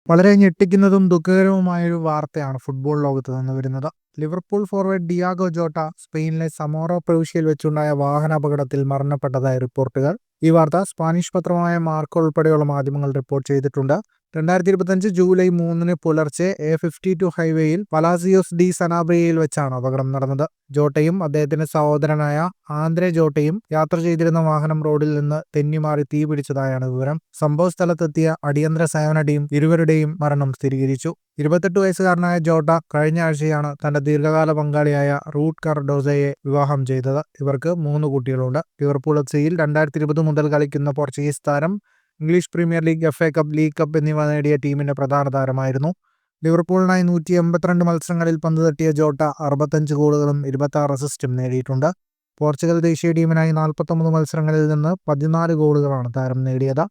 വളരെ ഞെട്ടിക്കുന്നതും ദുഃഖകരവുമായൊരു വാർത്തയാണ് ഫുട്ബോൾ ലോകത്ത് നിന്ന് വരുന്നത്. ലിവർപൂൾ ഫോർവേഡ് ഡിയാഗോ ജോട്ട സ്പെയിനിലെ സമോറോ പ്രവിശ്യയിൽ വെച്ചുണ്ടായ വാഹനാപകടത്തിൽ മരണപ്പെട്ടതായി റിപ്പോർട്ടുകൾ. ഈ വാർത്ത സ്പാനിഷ് പത്രമായ മാർക്ക ഉൾപ്പെടെയുള്ള മാധ്യമങ്ങൾ റിപ്പോർട്ട് ചെയ്തിട്ടുണ്ട്. 2025 ജൂലൈ 3 പുലർച്ചെ A52 ഹൈവേയിൽ പലാസിയോസ് ഡി സനാബ്രിയയിൽ വെച്ചാണ് അപകടം നടന്നത്. ജോട്ടയും അദ്ദേഹത്തിന്റെ സഹോദരനായ ആന്ദ്രെ ജോട്ടയും യാത്ര ചെയ്തിരുന്ന വാഹനം റോഡിൽ നിന്ന് തെന്നിമാറി തീപിടിച്ചതായാണ് വിവരം. സംഭവ സ്ഥലത്തെത്തിയ അടിയന്തര സേവന ടീം ഇരുവരുടെയും മരണം സ്ഥിരീകരിച്ചു. 28 വയസ്സുകാരനായ ജോട്ട കഴിഞ്ഞ ആഴ്ചയാണ് തന്റെ ദീർഘകാല പങ്കാളിയായ റൂട്ട് കാർഡോസയെ വിവാഹം ചെയ്തത്. ഇവർക്ക് 3 കുട്ടികളുണ്ട്. ലിവർപൂൾ എഫ്സിയിൽ 2020 മുതൽ കളിക്കുന്ന പോർച്ചുഗീസ് താരം English premier league, FA cup, league cup എന്നിവ നേടിയ ടീമിന്റെ പ്രധാന താരമായിരുന്നു. ലിവർപൂളിനായി 182 മത്സരങ്ങളിൽ പന്ത് തട്ടിയ ജോട്ട 65 ഗോളുകളും 26 അസിസ്റ്റും നേടിയിട്ടുണ്ട്. പോർച്ചുഗൽ ദേശീയ ടീമിനായി 49 മത്സരങ്ങളിൽ നിന്ന് 14 ഗോളുകളാണ് താരം നേടിയത്.